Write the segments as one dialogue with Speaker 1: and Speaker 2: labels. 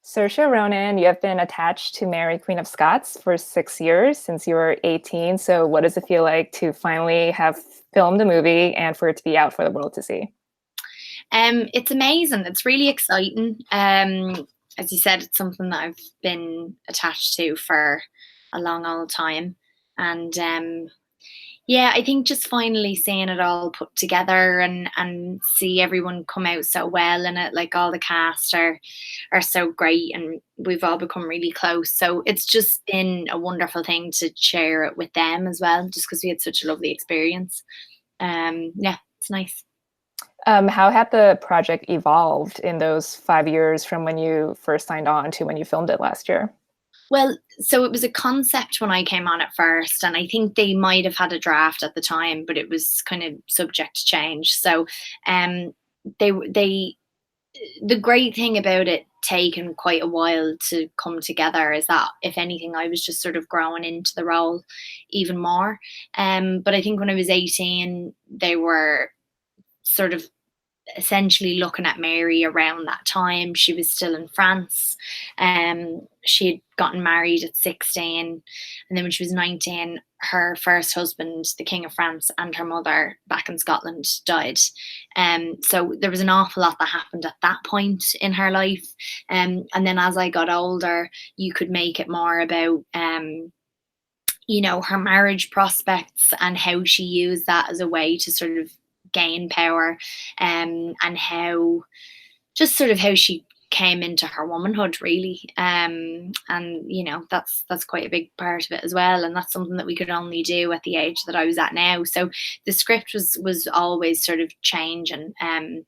Speaker 1: Saoirse Ronan, you have been attached to Mary Queen of Scots for 6 years since you were 18. So, what does it feel like to finally have filmed a movie and for it to be out for the world to see?
Speaker 2: It's amazing. It's really exciting. As you said, it's something that I've been attached to for a long old time. And yeah, I think just finally seeing it all put together and see everyone come out so well in it, like all the cast are so great and we've all become really close. So it's just been a wonderful thing to share it with them as well, just because we had such a lovely experience. Yeah, it's nice.
Speaker 1: How had the project evolved in those 5 years from when you first signed on to when you filmed it last year?
Speaker 2: Well, so it was a concept when I came on at first, and I think they might have had a draft at the time, but it was kind of subject to change. So, um, they the great thing about it taking quite a while to come together is that if anything, I was just sort of growing into the role even more. But I think when I was 18, they were sort of essentially looking at Mary around that time. She was still in France. She had gotten married at 16. And then when she was 19, her first husband, the King of France, and her mother back in Scotland died. So there was an awful lot that happened at that point in her life. And then as I got older, you could make it more about her marriage prospects and how she used that as a way to sort of gain power, and how just sort of how she came into her womanhood really, and that's quite a big part of it as well, and that's something that we could only do at the age that I was at now. So the script was always sort of changing and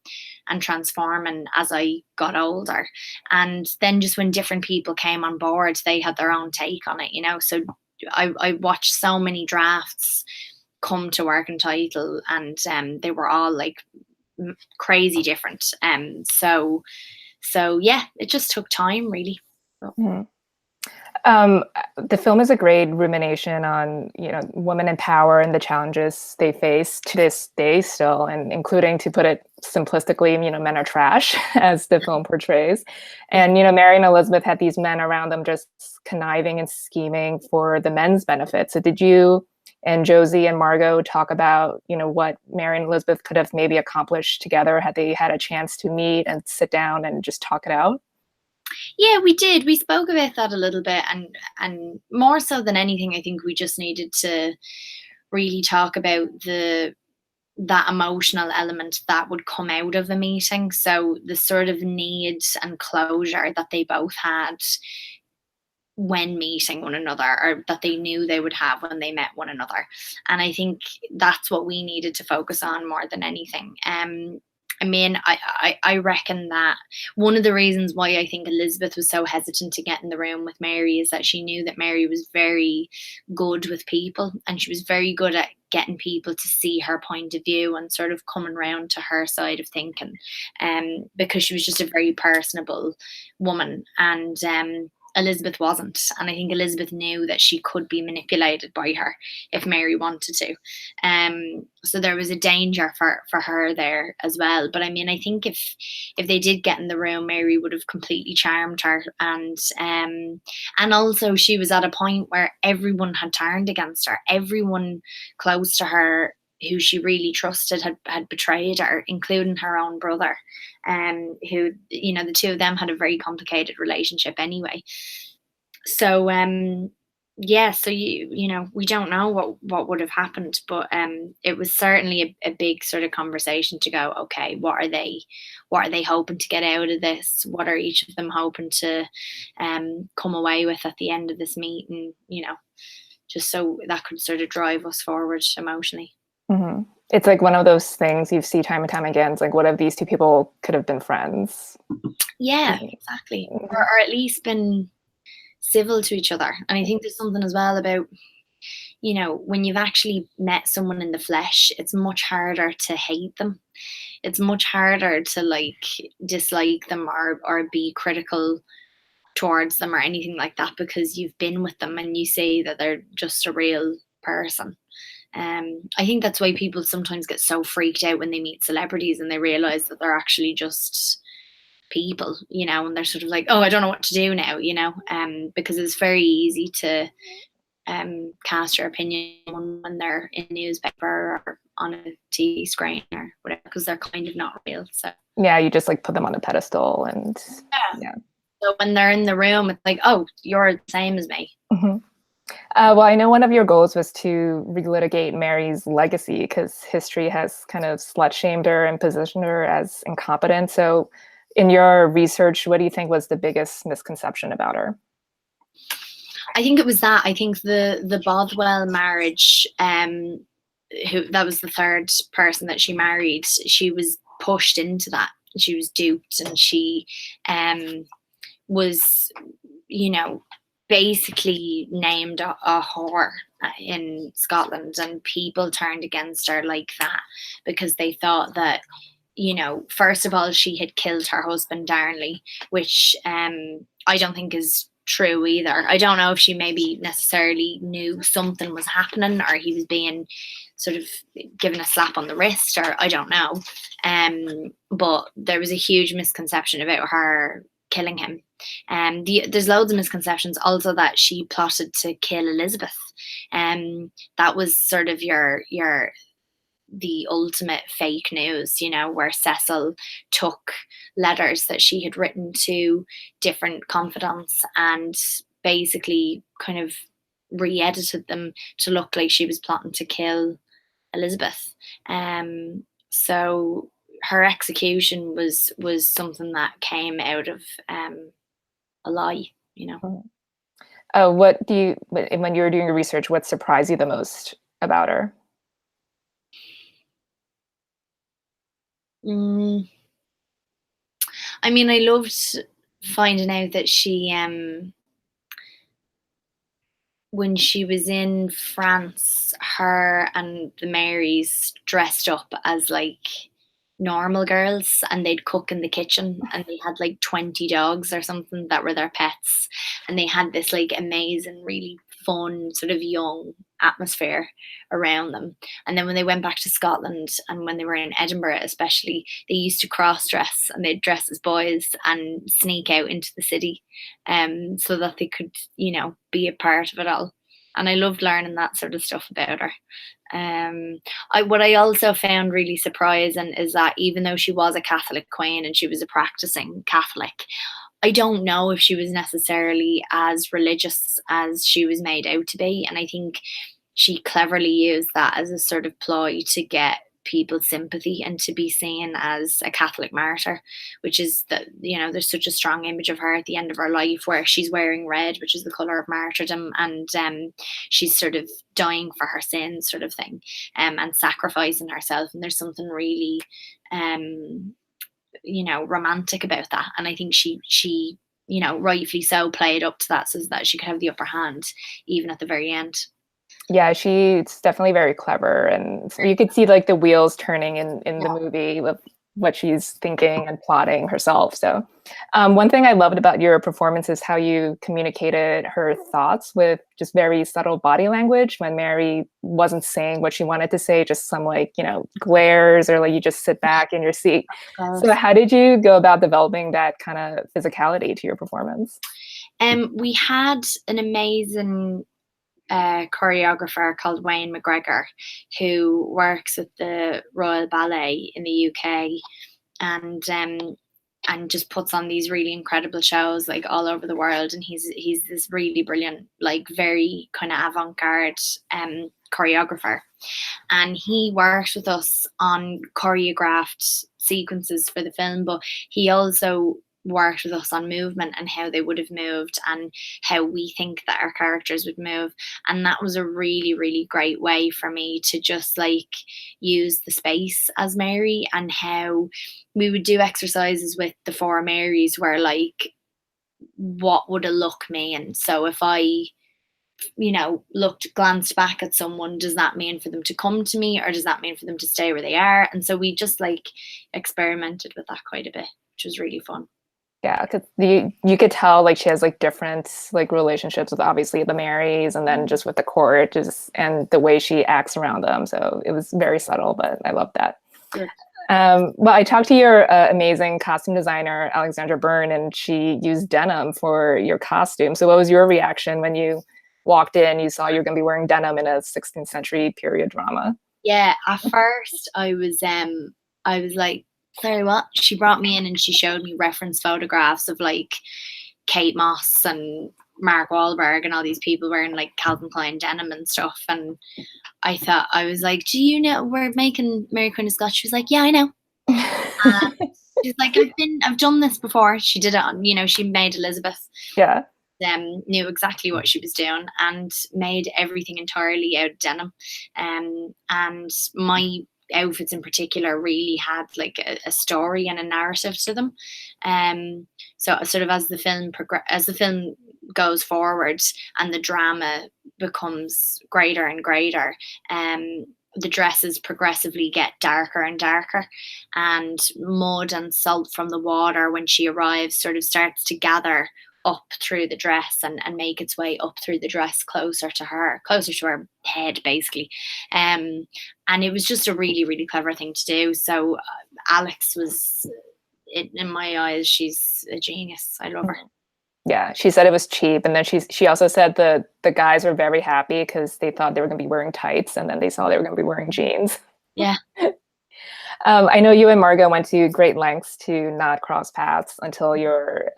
Speaker 2: transforming as I got older, and then just when different people came on board, they had their own take on it. So I watched so many drafts come to working title, and they were all like crazy different. So yeah, it just took time really.
Speaker 1: Mhm. Um, the film is a great rumination on, women in power and the challenges they face to this day still, and including, to put it simplistically, men are trash, as the film portrays.
Speaker 2: Yeah.
Speaker 1: And, Mary and Elizabeth had these men around them just conniving and scheming for the men's benefit. So did you and Josie and Margo talk about, what Mary and Elizabeth could have maybe accomplished together had they had a chance to meet and sit down and just talk it out?
Speaker 2: Yeah, we did. We spoke about that a little bit, and more so than anything, I think we just needed to really talk about the that emotional element that would come out of a meeting. So the sort of need and closure that they both had when meeting one another, or that they knew they would have when they met one another. And I think that's what we needed to focus on more than anything. I mean, I reckon that one of the reasons why I think Elizabeth was so hesitant to get in the room with Mary is that she knew that Mary was very good with people, and she was very good at getting people to see her point of view and sort of coming round to her side of thinking, because she was just a very personable woman. And Elizabeth wasn't. And I think Elizabeth knew that she could be manipulated by her if Mary wanted to. So there was a danger for her there as well. But I mean, I think if they did get in the room, Mary would have completely charmed her. And also she was at a point where everyone had turned against her. Everyone close to her who she really trusted had betrayed her, including her own brother, who, the two of them had a very complicated relationship anyway. So yeah, so we don't know what would have happened, but it was certainly a big sort of conversation to go, okay, what are they hoping to get out of this? What are each of them hoping to come away with at the end of this meeting? Just so that could sort of drive us forward emotionally.
Speaker 1: Hmm. It's like one of those things you see time and time again. It's like, what if these two people could have been friends?
Speaker 2: Yeah, exactly. Or at least been civil to each other. And I think there's something as well about, when you've actually met someone in the flesh, it's much harder to hate them. It's much harder to like dislike them or be critical towards them or anything like that, because you've been with them and you see that they're just a real person. I think that's why people sometimes get so freaked out when they meet celebrities and they realize that they're actually just people, you know, and they're sort of like, oh, I don't know what to do now, you know, because it's very easy to cast your opinion when they're in a newspaper or on a TV screen or whatever, because they're kind of not real. So
Speaker 1: Yeah, you just like put them on a pedestal, and yeah.
Speaker 2: So when they're in the room, it's like, oh, you're the same as me.
Speaker 1: Mm-hmm. Well, I know one of your goals was to relitigate Mary's legacy because history has kind of slut-shamed her and positioned her as incompetent. So in your research, what do you think was the biggest misconception about her?
Speaker 2: I think it was that. I think the Bothwell marriage, that was the third person that she married. She was pushed into that. She was duped, and she was, you know, basically named a whore in Scotland, and people turned against her like that because they thought that, you know, first of all, she had killed her husband Darnley, which I don't think is true either. I don't know if she maybe necessarily knew something was happening, or he was being sort of given a slap on the wrist, or I don't know. But there was a huge misconception about her killing him. There's loads of misconceptions also that she plotted to kill Elizabeth. That was sort of the ultimate fake news, you know, where Cecil took letters that she had written to different confidants and basically kind of re-edited them to look like she was plotting to kill Elizabeth. So her execution was something that came out of a lie, you know.
Speaker 1: What do you, when you were doing your research, what surprised you the most about her?
Speaker 2: I mean, I loved finding out that she, when she was in France, her and the Marys dressed up as like normal girls, and they'd cook in the kitchen, and they had like 20 dogs or something that were their pets, and they had this like amazing, really fun sort of young atmosphere around them. And then when they went back to Scotland, and when they were in Edinburgh especially, they used to cross dress, and they'd dress as boys and sneak out into the city, so that they could, you know, be a part of it all. And I loved learning that sort of stuff about her. What I also found really surprising is that even though she was a Catholic queen and she was a practicing Catholic, I don't know if she was necessarily as religious as she was made out to be. And I think she cleverly used that as a sort of ploy to get people's sympathy and to be seen as a Catholic martyr, which is that, you know, there's such a strong image of her at the end of her life where she's wearing red, which is the color of martyrdom, and she's sort of dying for her sins, sort of thing, and sacrificing herself. And there's something really, you know, romantic about that. And I think she, you know, rightfully so, played up to that so that she could have the upper hand even at the very end.
Speaker 1: Yeah, she's definitely very clever, and you could see like the wheels turning in the movie with what she's thinking and plotting herself. So one thing I loved about your performance is how you communicated her thoughts with just very subtle body language when Mary wasn't saying what she wanted to say, just some like, you know, glares, or like you just sit back in your seat. So how did you go about developing that kind of physicality to your performance?
Speaker 2: We had an amazing choreographer called Wayne McGregor, who works at the Royal Ballet in the UK, and just puts on these really incredible shows like all over the world. And he's this really brilliant, like very kind of avant-garde choreographer. And he worked with us on choreographed sequences for the film, but he also worked with us on movement and how they would have moved and how we think that our characters would move. And that was a really, really great way for me to just like use the space as Mary, and how we would do exercises with the four Marys where like, what would a look mean? So if I, you know, glanced back at someone, does that mean for them to come to me, or does that mean for them to stay where they are? And so we just like experimented with that quite a bit, which was really fun.
Speaker 1: Yeah, because you could tell like she has like different like relationships with obviously the Marys, and then just with the court, just and the way she acts around them. So it was very subtle, but I love that.
Speaker 2: Good.
Speaker 1: Well, I talked to your amazing costume designer, Alexandra Byrne, and she used denim for your costume. So what was your reaction when you walked in, you saw you were going to be wearing denim in a 16th century period drama?
Speaker 2: Yeah, at first I was like, sorry, what? She brought me in and she showed me reference photographs of like Kate Moss and Mark Wahlberg and all these people wearing like Calvin Klein denim and stuff. And I was like, do you know we're making Mary Queen of Scots? She was like, yeah, I know. She's like, I've done this before. She did it on, she made Elizabeth.
Speaker 1: Yeah.
Speaker 2: Knew exactly what she was doing and made everything entirely out of denim. And my outfits in particular really had like a story and a narrative to them. So sort of as the film goes forward and the drama becomes greater and greater, the dresses progressively get darker and darker, and mud and salt from the water when she arrives sort of starts to gather up through the dress and make its way up through the dress closer to her head, basically. And it was just a really, really clever thing to do. So Alex was, in my eyes, she's a genius. I love her.
Speaker 1: Yeah, she said it was cheap, and then she also said the guys were very happy because they thought they were going to be wearing tights, and then they saw they were going to be wearing jeans.
Speaker 2: Yeah.
Speaker 1: I know you and Margo went to great lengths to not cross paths until your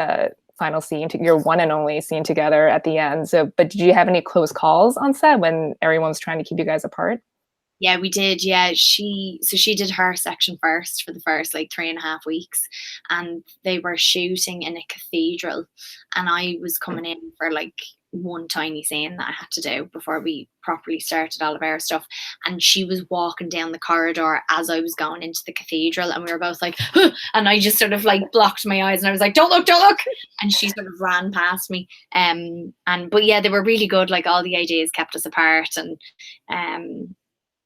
Speaker 1: final scene, your one and only scene together at the end. So, but did you have any close calls on set when everyone was trying to keep you guys apart?
Speaker 2: Yeah, we did. Yeah, she did her section first for the first like 3.5 weeks, and they were shooting in a cathedral, and I was coming in for like one tiny scene that I had to do before we properly started all of our stuff. And she was walking down the corridor as I was going into the cathedral, and we were both like, huh! And I just sort of like blocked my eyes, and I was like, don't look. And she sort of ran past me. But yeah, they were really good. Like all the ideas kept us apart, and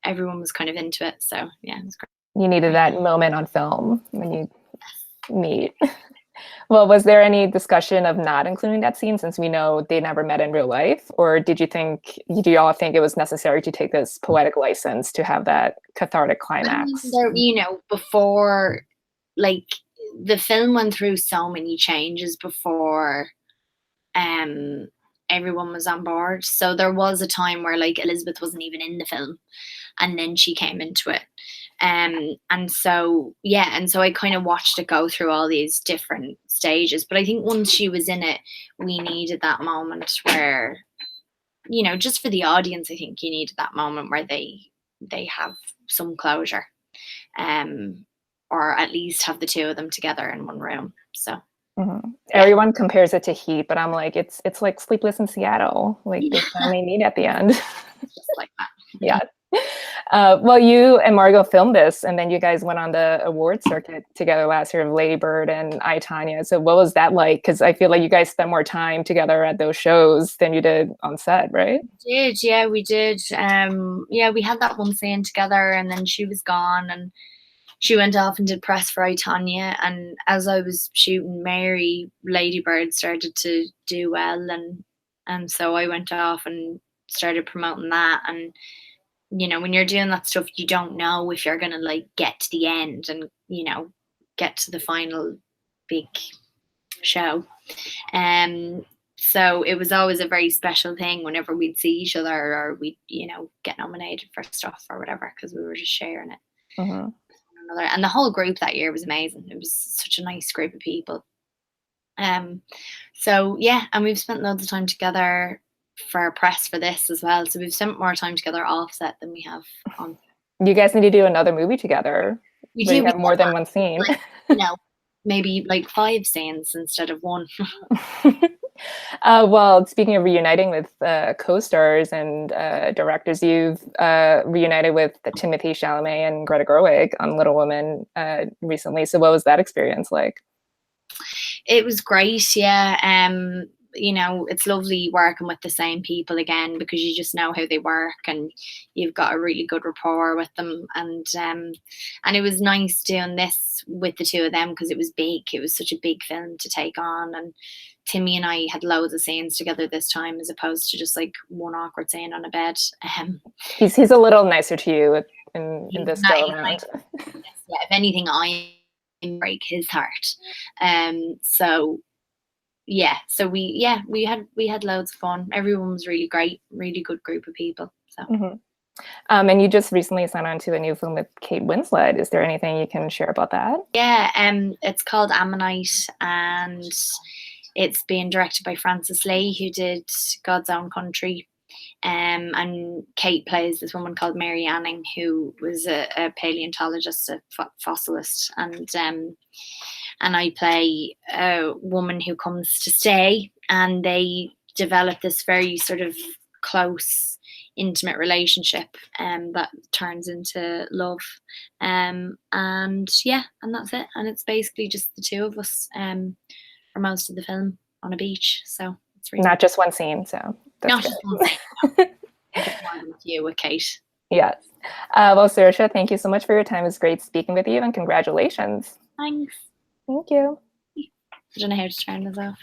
Speaker 2: everyone was kind of into it. So yeah, it was great.
Speaker 1: You needed that moment on film when you meet. Well, was there any discussion of not including that scene since we know they never met in real life? Or do you all think it was necessary to take this poetic license to have that cathartic climax?
Speaker 2: Before, like, the film went through so many changes before everyone was on board. So there was a time where like Elizabeth wasn't even in the film, and then she came into it. And so I kind of watched it go through all these different stages. But I think once she was in it, we needed that moment where, just for the audience, I think you needed that moment where they have some closure, or at least have the two of them together in one room. So
Speaker 1: mm-hmm. Everyone compares it to Heat, but I'm like, it's like Sleepless in Seattle. Like they finally meet at the end.
Speaker 2: Just like that.
Speaker 1: Yeah. Well, you and Margo filmed this, and then you guys went on the award circuit together last year of Ladybird and I, Tonya. So what was that like? Because I feel like you guys spent more time together at those shows than you did on set, right?
Speaker 2: We did. We had that one scene together, and then she was gone, and she went off and did press for I, Tonya. And as I was shooting Mary, Ladybird started to do well, and so I went off and started promoting that. And when you're doing that stuff, you don't know if you're gonna like get to the end and get to the final big show. So it was always a very special thing whenever we'd see each other, or we'd get nominated for stuff or whatever, because we were just sharing it.
Speaker 1: Mm-hmm.
Speaker 2: And the whole group that year was amazing. It was such a nice group of people. So yeah, and we've spent loads of time together for press for this as well. So we've spent more time together offset than we have on.
Speaker 1: You guys need to do another movie together. We do. You have more than one scene.
Speaker 2: Like, maybe like 5 scenes instead of 1.
Speaker 1: Well, speaking of reuniting with co-stars and directors, you've reunited with Timothée Chalamet and Greta Gerwig on Little Women recently. So what was that experience like?
Speaker 2: It was great, yeah. It's lovely working with the same people again, because you just know how they work and you've got a really good rapport with them. And it was nice doing this with the two of them because it was big. It was such a big film to take on. And Timmy and I had loads of scenes together this time, as opposed to just like one awkward scene on a bed.
Speaker 1: He's a little nicer to you in this go around.
Speaker 2: Yes. yeah, if anything, I break his heart. So yeah, so we had loads of fun. Everyone was really great, really good group of people. So.
Speaker 1: Mm-hmm. And you just recently signed on to a new film with Kate Winslet. Is there anything you can share about that?
Speaker 2: Yeah, it's called Ammonite, and it's being directed by Frances Lee, who did God's Own Country. And Kate plays this woman called Mary Anning, who was a paleontologist, a fossilist, and I play a woman who comes to stay, and they develop this very sort of close, intimate relationship that turns into love. And yeah, and that's it. And it's basically just the two of us for most of the film on a beach. So it's really
Speaker 1: not just one scene. So that's
Speaker 2: not
Speaker 1: good.
Speaker 2: just one scene. No. A bit more than you with Kate.
Speaker 1: Yes. Well, Saoirse, thank you so much for your time. It was great speaking with you, and congratulations.
Speaker 2: Thanks.
Speaker 1: Thank you.
Speaker 2: I don't know how to turn this off.